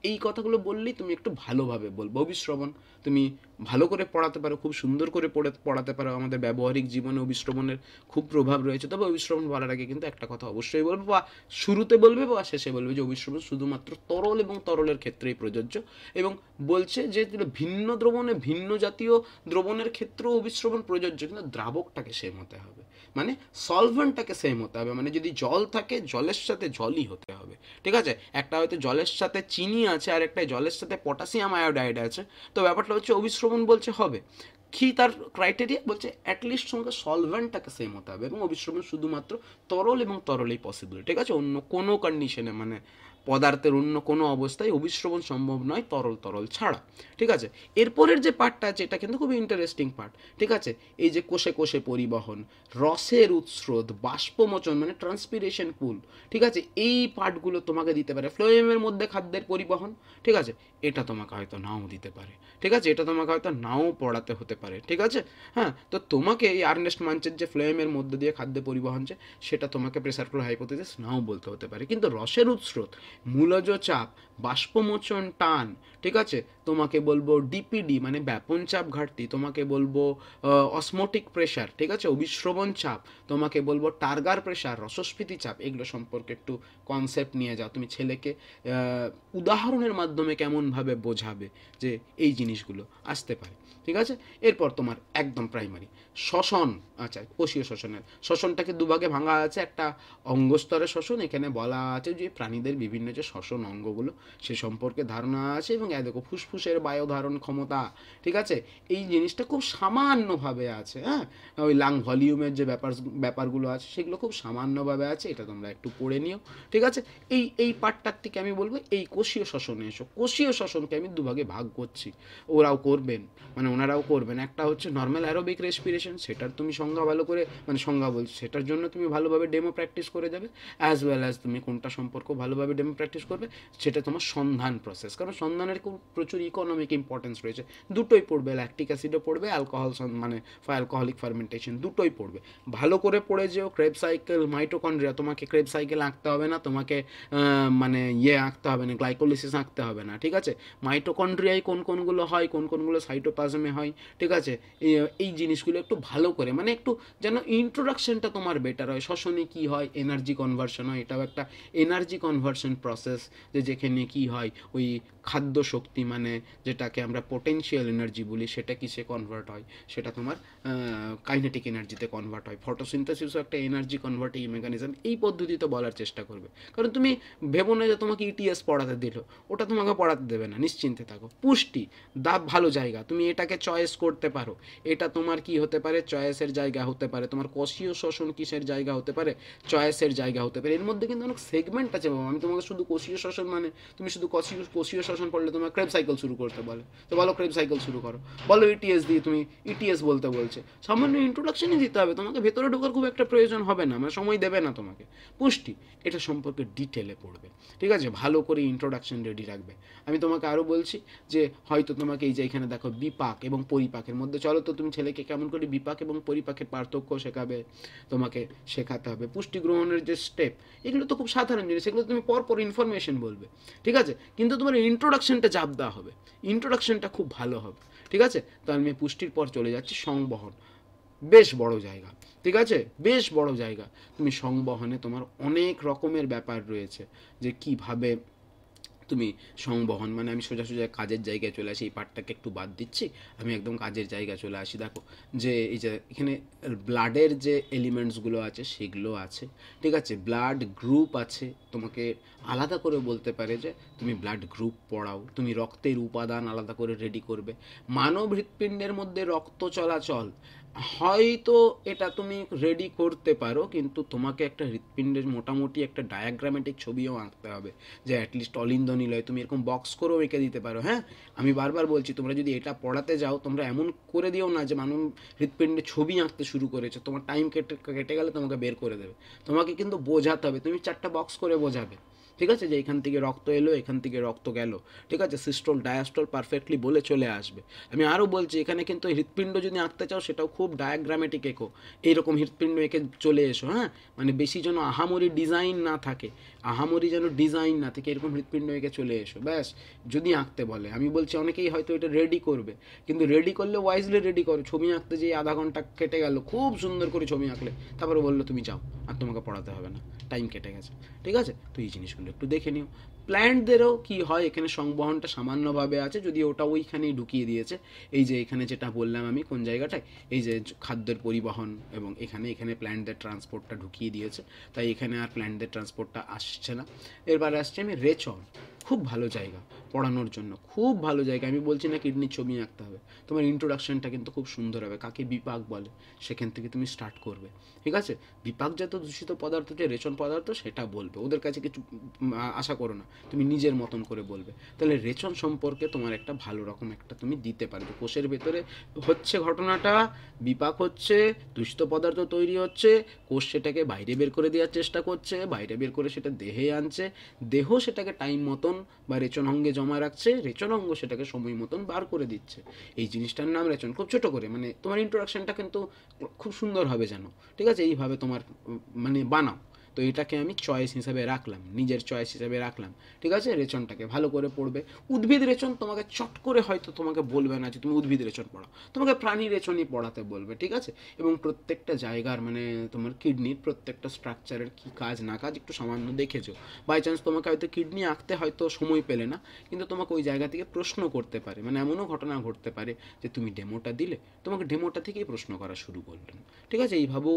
এই কথাগুলো বললেই তুমি একটু ভালোভাবে বলবো। অভিশ্রবণ তুমি ভালো করে পড়াতে পারো, খুব সুন্দর করে পড়াতে পারো, আমাদের ব্যবহারিক জীবনে অভিশ্রবণের খুব প্রভাব রয়েছে। তবে অভিশ্রবণ বলার আগে কিন্তু একটা কথা অবশ্যই বলবো, বা শুরুতে বলবে বা শেষে বলবে, যে অভিশ্রবণ শুধুমাত্র তরল এবং তরলের ক্ষেত্রেই প্রযোজ্য, এবং বলছে যে ভিন্ন দ্রবণে ভিন্ন জাতীয় দ্রবণের ক্ষেত্রেও অভিশ্রবণ প্রযোজ্য, কিন্তু দ্রাবকটাকে সেম হতে হবে, মানে সলভেন্টটাকে সেম হতে হবে, মানে যদি জল থাকে জলের সাথে জলই হতে হবে। ঠিক আছে, একটা হয়তো জলের সাথে চিনি আছে, আর একটা জলের সাথে পটাশিয়াম আয়োডাইড আছে, তো ব্যাপারটা হচ্ছে অভিশ্রবণ বলছে হবে কি, তার ক্রাইটেরিয়া বলছে অ্যাটলিস্ট সঙ্গে সলভেন্টটাকে সেম হতে হবে, এবং অভিশ্রবণ শুধুমাত্র তরল এবং তরলেই পসিবল। ঠিক আছে, অন্য কোনো কন্ডিশনে, মানে পদার্থের অন্য কোনো অবস্থায় অভিশ্রবণ সম্ভব নয় তরল তরল ছাড়া। ঠিক আছে, এরপরের যে পার্টটা আছে এটা কিন্তু খুব ইন্টারেস্টিং পার্ট। ঠিক আছে, এই যে কোষে কোষে পরিবহন, রসের উৎস্রোত, বাষ্পমোচন মানে ট্রান্সপিরেশন পুল, ঠিক আছে, এই পার্টগুলো তোমাকে দিতে পারে। ফ্লোয়েমের মধ্যে খাদ্যের পরিবহন, ঠিক আছে, এটা তোমাকে হয়তো নাও দিতে পারে। ঠিক আছে, এটা তোমাকে হয়তো নাও পড়াতে হতে পারে। ঠিক আছে, হ্যাঁ, তো তোমাকে এই আর্নেস্ট মাঞ্চের যে ফ্লোয়েমের মধ্যে দিয়ে খাদ্য পরিবহন, যে সেটা তোমাকে প্রেসার ফ্লো হাইপোথিসিস নাও বলতে হতে পারে, কিন্তু রসের উৎস্রোত, মূলজ চাপ, বাষ্পমোচন টান, ঠিক আছে, তোমাকে বলবো ডিপিডি মানে ব্যাপন চাপ ঘাটতি, তোমাকে বলবো অসমোটিক প্রেশার, ঠিক আছে, অভিশ্রবণ চাপ, তোমাকে বলবো টার্গার প্রেশার, রসস্ফীতি চাপ, এগুলো সম্পর্কে একটু কনসেপ্ট নিয়ে যাও। তুমি ছেলেকে উদাহরণের মাধ্যমে কেমনভাবে বোঝাবে যে এই জিনিসগুলো আসতে পারে। ঠিক আছে, এরপর তোমার একদম প্রাইমারি শ্বসন, আচ্ছা, কোষীয় শ্বসনটাকে দুভাগে ভাঙা আছে, একটা অঙ্গস্তরের শ্বসন, এখানে বলা আছে যে প্রাণীদের বিভিন্ন যে শ্বসন অঙ্গগুলো সে সম্পর্কে ধারণা আছে, এবং দেখো ফুসফুসের বায়ু ধারণ ক্ষমতা, ঠিক আছে, এই জিনিসটা খুব সামান্যভাবে আছে। হ্যাঁ, ওই লাং ভলিউমের যে ব্যাপারগুলো আছে সেগুলো খুব সামান্যভাবে আছে, এটা তোমরা একটু পড়ে নিও। ঠিক আছে, এই পার্টটার থেকে আমি বলবো এই কোষীয় শ্বসনে এসো। কোষীয় শ্বসনকে আমি দুভাগে ভাগ করছি, ওরাও করবেন, মানে ওনারাও করবেন। একটা হচ্ছে নর্মাল অ্যারোবিক রেসপিরেশন, সেটার তুমি সংজ্ঞা ভালো করে, মানে সংজ্ঞা বলছি, সেটার জন্য তুমি ভালোভাবে ডেমো প্র্যাকটিস করে যাবে, অ্যাজ ওয়েল অ্যাজ তুমি কোনটা সম্পর্ক ভালোভাবে ডেমো প্র্যাকটিস করবে, সেটা তোমার সন্ধান প্রসেস, কারণ সন্ধানের খুব প্রচুর ইকোনমিক ইম্পর্টেন্স রয়েছে। দুটোই পড়বে, ল্যাকটিক অ্যাসিডও পড়বে, অ্যালকোহল মানে অ্যালকোহলিক ফার্মেন্টেশন, দুটোই পড়বে। ভালো করে পড়ে যেও। ক্রেব সাইকেল, মাইটোকন্ড্রিয়া, তোমাকে ক্রেব সাইকেল আঁকতে হবে না, তোমাকে মানে আঁকতে হবে না, গ্লাইকোলিসিস আঁকতে হবে না। ঠিক আছে, মাইটোকন্ড্রিয়ায় কোন কোনগুলো হয়, কোন কোনগুলো সাইটোপ্লাজমে হয়, ঠিক আছে, এই জিনিসগুলো একটু ভালো করে, মানে একটু যেন ইন্ট্রোডাকশনটা তোমার বেটার হয়। শ্বসনে কী হয়, এনার্জি কনভার্সন হয়, এটাও একটা এনার্জি কনভার্সন প্রসেস, যে যেখানে কি হয় ওই খাদ্য শক্তি মানে যেটাকে আমরা পোটেনশিয়াল এনার্জি বলি সেটা কিসে কনভার্ট হয়, সেটা তোমার কাইনেটিক এনার্জিতে কনভার্ট হয়। ফটোসিনথেসিসও একটা এনার্জি কনভার্টিং মেকানিজম। এই পদ্ধতিতে বলার চেষ্টা করবে, কারণ তুমি ভেবো না যে তোমাকে ইটিএস পড়াতে দিল, ওটা তোমাকে পড়াতে দেবে না, নিশ্চিন্তে থাকো। পুষ্টি ভালো জায়গা, তুমি এটাকে চয়েস করতে পারো। এটা তোমার কি হতে পারে, চয়েসের জায়গা হতে পারে, তোমার কোষীয় শ্বসন কিসের জায়গা হতে পারে, চয়েসের জায়গা হতে পারে। এর মধ্যে কিন্তু অনেক সেগমেন্ট আছে বাবা। আমি তোমাকে শুধু কোষীয় শ্বসন মানে তুমি শুধু কোষীয় শ্বসন পড়লে তোমার ক্রেব সাইকেল শুরু করতে বলে, তো বলো ক্রেব সাইকেল শুরু করো, বলো ইটিএস দিয়ে তুমি ইটিএস বলতে বলছে, সামান্য ইন্ট্রোডাকশনই দিতে হবে, তোমাকে ভেতরে ঢোকার খুব একটা প্রয়োজন হবে না, মানে সময় দেবে না তোমাকে। পুষ্টি এটা সম্পর্কে ডিটেলে পড়বে, ঠিক আছে, ভালো করে ইন্ট্রোডাকশন রেডি রাখবে। আমি তোমাকে আরও বলছি যে হয়তো তোমাকে এই যে এখানে দেখো বিপাক এবং পরিপাকের মধ্যে, চলো তো তুমি ছেলেকে কেমন করে বিপাক এবং পরিপাকের পার্থক্য শেখাবে, তোমাকে শেখাতে হবে। পুষ্টি গ্রহণের যে স্টেপ, এগুলো তো খুব সাধারণ জিনিস, এগুলো তুমি পরপর ইনফরমেশন বলবে, ঠিক আছে, কিন্তু তোমার ইন্ট্রোডাকশনটা চাপ দেওয়া হবে, ইন্ট্রোডাকশনটা খুব ভালো হবে, ঠিক আছে। তো আমি পুষ্টির পর চলে যাচ্ছি সংবহন। বেশ বড় জায়গা, ঠিক আছে, বেশ বড় জায়গা। তুমি সংবহনে তোমার অনেক রকমের ব্যাপার রয়েছে, যে কিভাবে তুমি সংবহন মানে, আমি সোজা সোজা কাজের জায়গায় চলে আসি, এই পার্টটাকে একটু বাদ দিচ্ছি, আমি একদম কাজের জায়গায় চলে আসি। দেখো যে এই যে এখানে ব্লাডের যে এলিমেন্টসগুলো আছে সেগুলো আছে, ঠিক আছে, ব্লাড গ্রুপ আছে, তোমাকে আলাদা করে বলতে পারে যে তুমি ব্লাড গ্রুপ পড়াও, তুমি রক্তের উপাদান আলাদা করে রেডি করবে। মানব হৃৎপিণ্ডের মধ্যে রক্ত চলাচল হয়তো এটা তুমি রেডি করতে পারো, কিন্তু তোমাকে একটা হৃৎপিণ্ডের মোটামুটি একটা ডায়াগ্রামেটিক ছবিও আঁকতে হবে, যে অ্যাটলিস্ট অলিন্দ নিলয় তুমি এরকম বক্স করেও এঁকে দিতে পারো। হ্যাঁ, আমি বারবার বলছি, তোমরা যদি এটা পড়াতে যাও, তোমরা এমন করে দিও না যে মানব হৃৎপিণ্ডের ছবি আঁকতে শুরু করেছো, তোমার টাইম কেটে গেলে তোমাকে বের করে দেবে। তোমাকে কিন্তু বোঝাতে হবে, তুমি 4টা বক্স করে বোঝাবে, ঠিক আছে, যে এখান থেকে রক্ত এলো, এখান থেকে রক্ত গেল, ঠিক আছে, সিস্টোল ডায়াস্টোল পারফেক্টলি বলে চলে আসবে। আমি আরও বলছি, এখানে কিন্তু হৃৎপিণ্ড যদি আঁকতে চাও সেটাও খুব ডায়াগ্রামেটিক এঁকো, এইরকম হৃৎপিণ্ড এঁকে চলে এসো। হ্যাঁ, মানে বেশি যেন আহামরি ডিজাইন না থাকে, আহামরি যেন ডিজাইন না থাকে, এরকম হৃৎপিণ্ড এঁকে চলে এসো ব্যাস। যদি আঁকতে বলে, আমি বলছি অনেকেই হয়তো এটা রেডি করবে, কিন্তু রেডি করলে ওয়াইজলি রেডি করো। ছবি আঁকতে যেয়ে আধা ঘন্টা কেটে গেল, খুব সুন্দর করে ছবি আঁকলে, তারপরে বললো তুমি যাও, আর তোমাকে পড়াতে হবে না, টাইম কেটে গেছে, ঠিক আছে। তো এই জিনিসগুলো একটু দেখে নিও। প্ল্যান্টদেরও কি হয়, এখানে সংবহনটা সামান্যভাবে আছে, যদি ওটা ওইখানেই ঢুকিয়ে দিয়েছে। এই যে এখানে যেটা বললাম আমি কোন জায়গাটায়, এই যে খাদ্যের পরিবহন, এবং এখানে প্ল্যান্টদের ট্রান্সপোর্টটা ঢুকিয়ে দিয়েছে, তাই এখানে আর প্ল্যান্টদের ট্রান্সপোর্টটা আসছে না। এরপরে আসছে আমি রেচন, খুব ভালো জায়গা পড়ানোর জন্য, খুব ভালো জায়গা। আমি বলছি না কিডনির ছবি আঁকতে হবে, তোমার ইন্ট্রোডাকশনটা কিন্তু খুব সুন্দর হবে, কাকে বিপাক বলে সেখান থেকে তুমি স্টার্ট করবে, ঠিক আছে। বিপাকজাত দূষিত পদার্থ যে রেচন পদার্থ সেটা বলবে, ওদের কাছে কিছু আশা করো না, তুমি নিজের মতন করে বলবে। তাহলে রেচন সম্পর্কে তোমার একটা ভালো রকম একটা তুমি দিতে পারবে। কোষের ভেতরে হচ্ছে ঘটনাটা, বিপাক হচ্ছে, দূষিত পদার্থ তৈরি হচ্ছে, কোষ সেটাকে বাইরে বের করে দেওয়ার চেষ্টা করছে, বাইরে বের করে সেটা দেহে আনছে, দেহ সেটাকে টাইম মতন বা রেচন অঙ্গে জমা রাখছে, রেচন অঙ্গ সেটাকে সময় মতন বার করে দিচ্ছে। এই জিনিসটার নাম রেচন। খুব ছোট করে, মানে তোমার ইন্ট্রোডাকশনটা কিন্তু খুব সুন্দর হবে যেন, ঠিক আছে, এইভাবে তোমার মানে বানাও। তো এটাকে আমি চয়েস হিসাবে রাখলাম, নিজের চয়েস হিসাবে রাখলাম, ঠিক আছে। রেচনটাকে ভালো করে পড়বে। উদ্ভিদ রেচন তোমাকে চট করে হয়তো তোমাকে বলবে না যে তুমি উদ্ভিদ রেচন পড়াও, তোমাকে প্রাণী রেচনই পড়াতে বলবে, ঠিক আছে। এবং প্রত্যেকটা জায়গার মানে তোমার কিডনির প্রত্যেকটা স্ট্রাকচারের কী কাজ না কাজ একটু সামান্য দেখেছো। বাই চান্স তোমাকে হয়তো কিডনি আঁকতে হয়তো সময় পেলে না, কিন্তু তোমাকে ওই জায়গা থেকে প্রশ্ন করতে পারে, মানে এমনও ঘটনা ঘটতে পারে যে তুমি ডেমোটা দিলে, তোমাকে ডেমোটা থেকেই প্রশ্ন করা শুরু করলেন, ঠিক আছে। এইভাবেও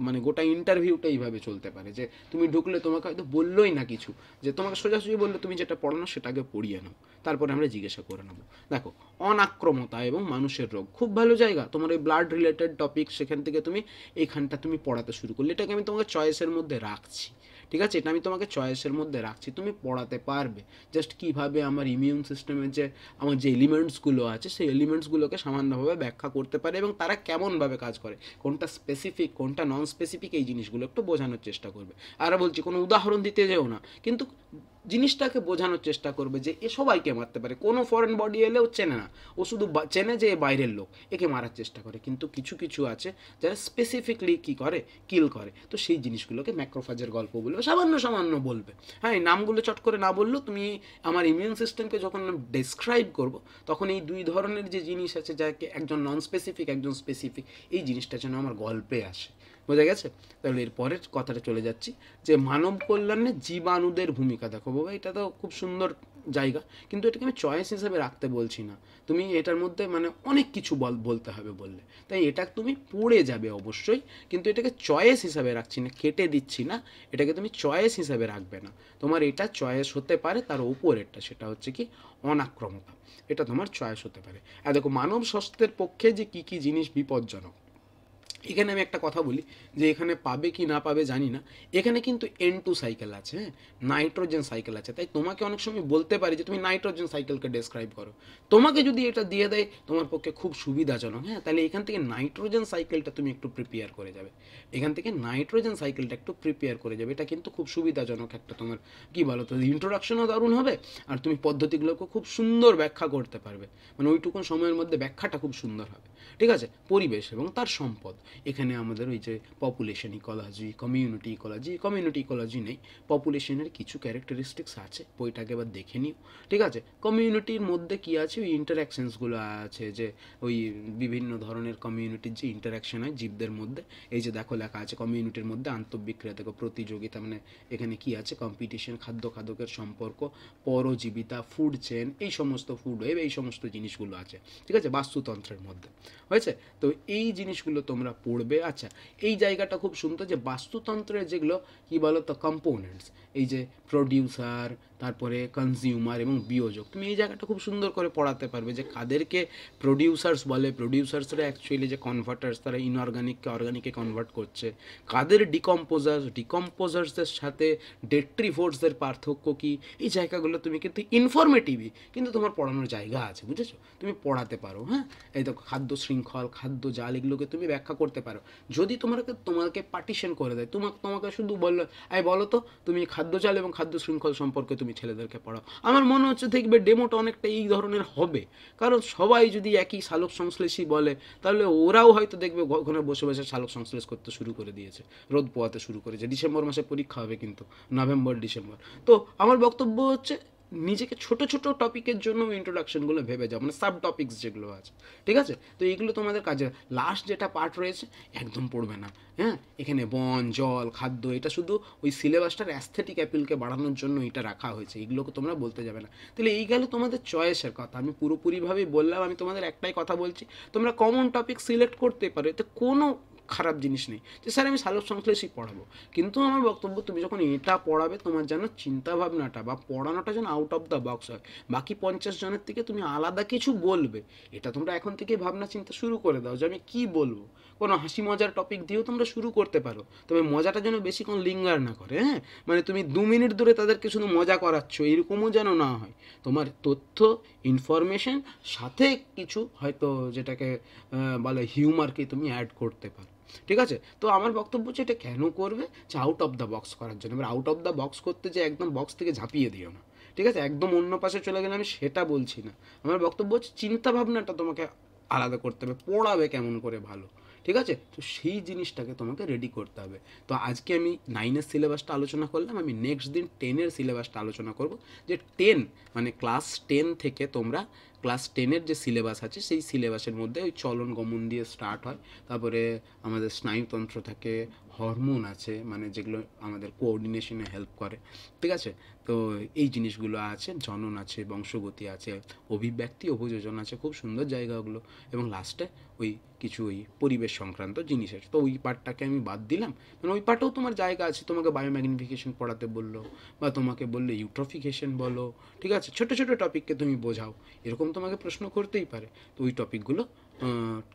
মানে গোটা ইন্টারভিউটা এইভাবে চলতে পারে, যে তুমি ঢুকলে তোমাকে হয়তো বললোই না কিছু, যে তোমাকে সোজাসুজি বললো তুমি যেটা পড়ানো সেটাকে পড়িয়ে নাও, তারপরে আমরা জিজ্ঞাসা করে নেবো। দেখো, অনাক্রমতা এবং মানুষের রোগ, খুব ভালো জায়গা তোমার এই ব্লাড রিলেটেড টপিক, সেখান থেকে তুমি এইখানটা তুমি পড়াতে শুরু করলে, এটাকে আমি তোমাকে চয়েসের মধ্যে রাখছি, ঠিক আছে, এটা আমি তোমাকে চয়েসের মধ্যে রাখছি, তুমি পড়াতে পারবে। জাস্ট কীভাবে আমার ইমিউন সিস্টেমের যে আমার যে এলিমেন্টসগুলো আছে সেই এলিমেন্টসগুলোকে সামান্যভাবে ব্যাখ্যা করতে পারে, এবং তারা কেমনভাবে কাজ করে, কোনটা স্পেসিফিক কোনটা নন স্পেসিফিক, এই জিনিসগুলো একটু বোঝানোর চেষ্টা করবে। আর বলছি কোনো উদাহরণ দিতে যেও না, কিন্তু জিনিসটাকে বোঝানোর চেষ্টা করবে যে এ সবাইকে মারতে পারে, কোনো ফরেন বডি এলেও চেনে না, ও শুধু চেনে যে এ বাইরের লোক, একে মারার চেষ্টা করে, কিন্তু কিছু কিছু আছে যারা স্পেসিফিকলি কী করে, কিল করে। তো সেই জিনিসগুলোকে ম্যাক্রোফাজের গল্প বলবে, সামান্য সামান্য বলবে। হ্যাঁ, এই নামগুলো চট করে না বললেও তুমি আমার ইমিউন সিস্টেমকে যখন ডেসক্রাইব করব, তখন এই দুই ধরনের যে জিনিস আছে, যাকে একজন নন স্পেসিফিক একজন স্পেসিফিক, এই জিনিসটা যেন আমার গল্পে আসে, বোঝা গেছে? তাহলে এর পরের কথাটা চলে যাচ্ছি যে মানব কল্যাণে জীবাণুদের ভূমিকা। দেখো বাবা, এটা তো খুব সুন্দর জায়গা, কিন্তু এটাকে আমি চয়েস হিসেবে রাখতে বলছি না। তুমি এটার মধ্যে মানে অনেক কিছু বলতে হবে বললে, তাই এটা তুমি পড়ে যাবে অবশ্যই, কিন্তু এটাকে চয়েস হিসাবে রাখছি না, কেটে দিচ্ছি না। এটাকে তুমি চয়েস হিসাবে রাখবে না। তোমার এটা চয়েস হতে পারে তার ওপরেরটা, সেটা হচ্ছে কি অনাক্রমতা। এটা তোমার চয়েস হতে পারে। আর দেখো মানব স্বাস্থ্যের পক্ষে যে কী কী জিনিস বিপজ্জনক, এখানে আমি একটা কথা বলি যে এখানে পাবে কি না পাবে জানি না, এখানে কিন্তু N2 সাইকেল আছে, হ্যাঁ, নাইট্রোজেন সাইকেল আছে। তাই তোমাকে অনেক সময় বলতে পারি যে তুমি নাইট্রোজেন সাইকেলকে ডেসক্রাইব করো। তোমাকে যদি এটা দিয়ে দেয় তোমার পক্ষে খুব সুবিধাজনক, হ্যাঁ, তাহলে এখান থেকে নাইট্রোজেন সাইকেলটা তুমি একটু প্রিপেয়ার করে যাবে। এখান থেকে নাইট্রোজেন সাইকেলটা একটু প্রিপেয়ার করে যাবে, এটা কিন্তু খুব সুবিধাজনক একটা তোমার কী বলো তো, ইন্ট্রোডাকশনও দারুণ হবে, আর তুমি পদ্ধতিগুলোকে খুব সুন্দর ব্যাখ্যা করতে পারবে, মানে ওইটুকুন সময়ের মধ্যে ব্যাখ্যাটা খুব সুন্দর হবে। ঠিক আছে? পরিবেশ এবং তার সম্পদ, এখানে আমাদের ওই যে পপুলেশন ইকোলজি, কমিউনিটি ইকোলজি নেই, পপুলেশনের কিছু ক্যারেক্টারিস্টিক্স আছে, বইটাকে এবার দেখে নিও। ঠিক আছে? কমিউনিটির মধ্যে কি আছে, ওই ইন্টারাকশনসগুলো আছে, যে ওই বিভিন্ন ধরনের কমিউনিটির যে ইন্টারাকশন হয় জীবদের মধ্যে। এই যে দেখো লেখা আছে কমিউনিটির মধ্যে আন্তঃবিক্রিয়া, দেখো প্রতিযোগিতা, মানে এখানে কি আছে, কম্পিটিশন, খাদ্য খাদকের সম্পর্ক, পরজীবিতা, ফুড চেন, এই সমস্ত ফুড ওয়েব, এই সমস্ত জিনিসগুলো আছে। ঠিক আছে? বাস্তুতন্ত্রের মধ্যে হয়েছে। তো এই জিনিসগুলো তোমরা পড়বে। আচ্ছা, এই জায়গাটা খুব সুন্দর যে বাস্তুতন্ত্রের যেগুলো কী বলো তো কম্পোনেন্টস, এই যে প্রডিউসার, তারপরে কনজিউমার এবং বিয়োজক, তুমি এই জায়গাটা খুব সুন্দর করে পড়াতে পারবে যে কাদেরকে প্রডিউসার্স বলে, প্রডিউসার্সরা অ্যাকচুয়ালি যে কনভার্টার্স, তারা ইনঅর্গানিককে অর্গানিকে কনভার্ট করছে, কাদের ডিকম্পোজার্সদের সাথে ডেট্রিফোর্সদের পার্থক্য কী, এই জায়গাগুলো তুমি কিন্তু ইনফরমেটিভই, কিন্তু তোমার পড়ানোর জায়গা আছে, বুঝেছো? তুমি পড়াতে পারো। হ্যাঁ, এই তো খাদ্য শৃঙ্খল, খাদ্য জাল, এগুলোকে তুমি ব্যাখ্যা করতে পারো। যদি তোমাকে পার্টিশন করে দেয়, তোমাকে শুধু বলো তো তুমি খাদ্য জাল এবং খাদ্য শৃঙ্খল সম্পর্কে তুমি ছেলেদেরকে পড়াও, আমার মনে হচ্ছে দেখবে ডেমোটা অনেকটা এই ধরনের হবে। কারণ সবাই যদি একই সালোক সংশ্লেষই বলে, তাহলে ওরাও হয়তো দেখবে ওখানে বসে বসে সালোক সংশ্লেষ করতে শুরু করে দিয়েছে, রোদ পোয়াতে শুরু করেছে। ডিসেম্বর মাসে পরীক্ষা হবে কিন্তু, নভেম্বর ডিসেম্বর। তো আমার বক্তব্য হচ্ছে নিজেকে ছোট ছোট টপিকের জন্য ইন্ট্রোডাকশনগুলো ভেবে যাও, মানে সাব টপিক্স যেগুলো আছে। ঠিক আছে? তো এইগুলো তোমাদের কাজে, লাস্ট যেটা পার্ট রয়েছে একদম পড়বে না। হ্যাঁ, এখানে বন, জল, খাদ্য, এটা শুধু ওই সিলেবাসটার অ্যাস্থেটিক অ্যাপিলকে বাড়ানোর জন্য এটা রাখা হয়েছে, এগুলোকে তোমরা বলতে যাবে না। তাহলে এই গেল তোমাদের চয়েসের কথা, আমি পুরোপুরিভাবেই বললাম। আমি তোমাদের একটাই কথা বলছি, তোমরা কমন টপিক সিলেক্ট করতে পারো, এতে কোনো খারাপ জিনিস নেই যে স্যার আমি সালোক সংশ্লেষই পড়াবো। কিন্তু আমার বক্তব্য, তুমি যখন এটা পড়াবে তোমার যেন চিন্তাভাবনাটা বা পড়ানোটা যেন আউট অফ দ্য বক্স হয়, বাকি 50 জনের থেকে তুমি আলাদা কিছু বলবে, এটা তোমরা এখন থেকে ভাবনা চিন্তা শুরু করে দাও যে আমি কি বলবো। কোনো হাসি মজার টপিক দিয়েও তোমরা শুরু করতে পারো, তবে মজাটা যেন বেশিক্ষণ লিঙ্গার না করে। হ্যাঁ, মানে তুমি 2 মিনিট ধরে তাদেরকে শুধু মজা করাচ্ছ, এরকমও যেন না হয়। তোমার তথ্য, ইনফরমেশন, সাথে কিছু হয়তো যেটাকে বলে হিউমারকে তুমি অ্যাড করতে পারো। ঠিক আছে? তো আমার বক্তব্য হচ্ছে এটা কেন করবে, যে আউট অফ দ্য বক্স করার জন্য। এবার আউট অফ দ্য বক্স করতে যে একদম বক্স থেকে ঝাঁপিয়ে দিও না। ঠিক আছে? একদম অন্য পাশে চলে গেলে আমি সেটা বলছি না। আমার বক্তব্য হচ্ছে চিন্তাভাবনাটা তোমাকে আলাদা করতে হবে, পড়াবে কেমন করে ভালো। ঠিক আছে? তো সেই জিনিসটাকে তোমাকে রেডি করতে হবে। তো আজকে আমি 9-এর সিলেবাসটা আলোচনা করলাম, আমি নেক্সট দিন 10-এর সিলেবাসটা আলোচনা করব। যে 10 মানে ক্লাস 10 থেকে তোমরা ক্লাস 10-এর যে সিলেবাস আছে সেই সিলেবাসের মধ্যে ওই চলন গমন দিয়ে স্টার্ট হয়, তারপরে আমাদের স্নায়ুতন্ত্র থাকে, হরমোন আছে, মানে যেগুলো আমাদের কোঅর্ডিনেশনে হেল্প করে। ঠিক আছে? তো এই জিনিসগুলো আছে, জনন আছে, বংশগতি আছে, অভিব্যক্তি, অভিযোজন আছে, খুব সুন্দর জায়গাগুলো। এবং লাস্টে ওই কিছু ওই পরিবেশ সংক্রান্ত জিনিস আছে। তো ওই পার্টটাকে আমি বাদ দিলাম, মানে ওই পার্টেও তোমার জায়গা আছে। তোমাকে বায়োম্যাগনিফিকেশন পড়াতে বললো, বা তোমাকে বললো ইউট্রফিকেশন বলো। ঠিক আছে? ছোটো ছোটো টপিককে তুমি বোঝাও, এরকম তোমাকে প্রশ্ন করতেই পারে। তো ওই টপিকগুলো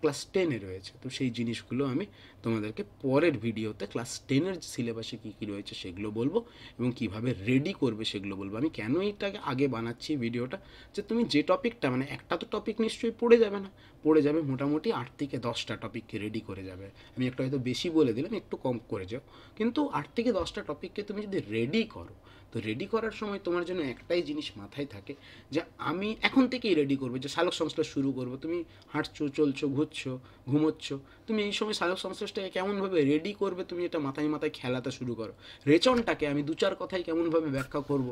ক্লাস 10-এ রয়েছে। তো সেই জিনিসগুলো আমি তোমাদেরকে পরের ভিডিওতে ক্লাস 10-এর সিলেবাসে কী কী রয়েছে সেগুলো বলবো, এবং কীভাবে রেডি করবে সেগুলো বলবো। আমি কেন এইটাকে আগে বানাচ্ছি ভিডিওটা, যে তুমি যে টপিকটা, মানে একটা তো টপিক নিশ্চয়ই পড়ে যাবে না, পড়ে যাবে মোটামুটি 8 থেকে 10টা টপিককে রেডি করে যাবে। আমি একটু হয়তো বেশি বলে দিলাম, একটু কম করে যাও, কিন্তু 8 থেকে 10টা টপিককে তুমি যদি রেডি করো, তো রেডি করার সময় তোমার জন্য একটাই জিনিস মাথায় থাকে, যে আমি এখন থেকেই রেডি করবো, যে সালোক সংশ্লেষ শুরু করবো। তুমি হাঁটছো, চলছো, ঘুরছো, ঘুমোচ্ছ, তুমি এই সময় সালোক সংশ্লেষটাকে কেমনভাবে রেডি করবে, তুমি এটা মাথায় মাথায় খেলাতে শুরু করো। রেচনটাকে আমি 2-4 কথায় কেমনভাবে ব্যাখ্যা করব,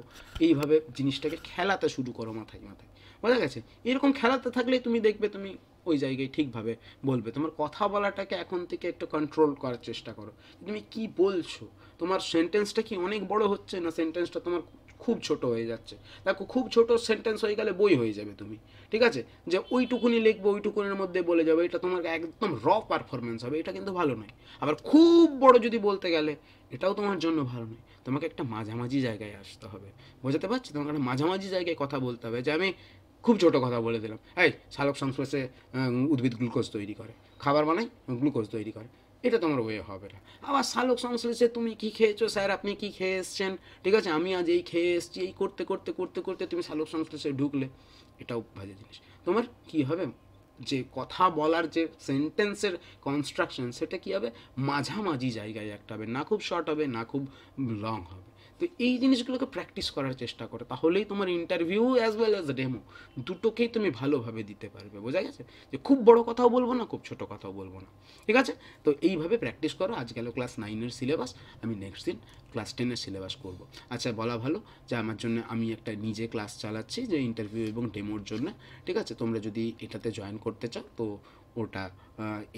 এইভাবে জিনিসটাকে খেলাতে শুরু করো মাথায় মাথায়। বোঝা গেছে? এরকম খেলাতে থাকলেই তুমি দেখবে তুমি ওই জায়গায় ঠিকভাবে বলবে। তোমার কথা বলাটাকে এখন থেকে একটু কন্ট্রোল করার চেষ্টা করো। তুমি কি বলছো, তোমার সেন্টেন্সটা কি অনেক বড় হচ্ছে, না সেন্টেন্সটা তোমার খুব ছোট হয়ে যাচ্ছে। দেখো খুব ছোট সেন্টেন্স হয়ে গেলে বই হয়ে যাবে তুমি, ঠিক আছে, যে ওইটুকুনি লিখবো ওইটুকুনের মধ্যে বলে যাবে, এটা তোমার একদম পারফরমেন্স হবে, এটা কিন্তু ভালো নয়। আবার খুব বড় যদি বলতে গেলে এটাও তোমার জন্য ভালো নয়। তোমাকে একটা মাঝামাঝি জায়গায় আসতে হবে, বোঝাতে পারছি, তোমাকে একটা মাঝামাঝি জায়গায় কথা বলতে হবে। যে আমি খুব ছোট কথা বলে দিলাম, এই সালোক সংশ্লেষে উদ্ভিদ গ্লুকোজ তৈরি করে, খাবার বানাই গ্লুকোজ তৈরি করে, এটা তোমার ওয়ে হবে না। আবার সালোক সংশ্লেষে তুমি কি খেয়েছো স্যার, আপনি কি খেয়ে এসছেন, ঠিক আছে, আমি আজ এই খেয়ে এসছি, এই করতে করতে করতে করতে তুমি সালোক সংশ্লেষে ঢুকলে, এটাও বাজে জিনিস। তোমার কি হবে, যে কথা বলার যে সেন্টেন্সের কনস্ট্রাকশন, সেটা কি হবে, মাঝামাঝি জায়গায় একটা হবে, না খুব শর্ট হবে না খুব লং হবে। তো এই জিনিসগুলোকে প্র্যাকটিস করার চেষ্টা করো, তাহলেই তোমার interview as well as demo দুটোকেই তুমি ভালোভাবে দিতে পারবে। বোঝা গেছে, যে খুব বড় কথাও বলবো না, খুব ছোট কথাও বলবো না, ঠিক আছে। তো এইভাবে প্র্যাকটিস করো। আজ গেল ক্লাস 9-এর সিলেবাস, আমি নেক্সট দিন ক্লাস 10-এর সিলেবাস করব। আচ্ছা, বলা ভালো যে আমার জন্য আমি একটা নিজে ক্লাস চালাচ্ছি, যে ইন্টারভিউ এবং ডেমোর জন্য, ঠিক আছে। তোমরা যদি এটাতে জয়েন করতে চাও, তো ওটা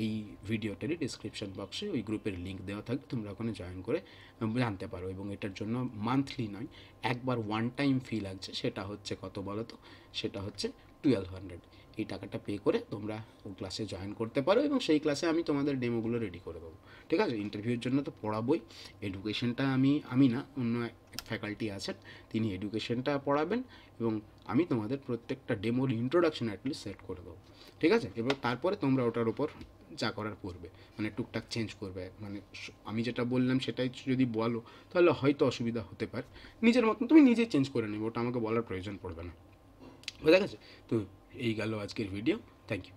এই ভিডিওটারই ডিসক্রিপশন বক্সে ওই গ্রুপের লিঙ্ক দেওয়া থাকবে, তোমরা ওখানে জয়েন করে জানতে পারো। এবং এটার জন্য মান্থলি নয়, একবার ওয়ান টাইম ফি লাগছে, সেটা হচ্ছে কত বলো তো, সেটা হচ্ছে 1200। এই টাকাটা পে করে তোমরা ক্লাসে জয়েন করতে পারো, এবং সেই ক্লাসে আমি তোমাদের ডেমোগুলো রেডি করে দেবো, ঠিক আছে। ইন্টারভিউর জন্য তো পড়াবোই, এডুকেশনটা আমি না, অন্য এক ফ্যাকাল্টি আছেন, তিনি এডুকেশনটা পড়াবেন, এবং আমি তোমাদের প্রত্যেকটা ডেমোর ইন্ট্রোডাকশন অ্যাটলিস্ট সেট করে দেবো, ঠিক আছে। এবার তারপরে তোমরা ওটার উপর যা করার করবে, মানে টুকটাক চেঞ্জ করবে, মানে আমি যেটা বললাম সেটাই যদি বলো তাহলে হয়তো অসুবিধা হতে পারে, নিজের মতন তুমি নিজেই চেঞ্জ করে নেবে, ওটা আমাকে বলার প্রয়োজন পড়বে না। বোঝা গেছে? তো এই গেল আজকের ভিডিও, থ্যাংক ইউ।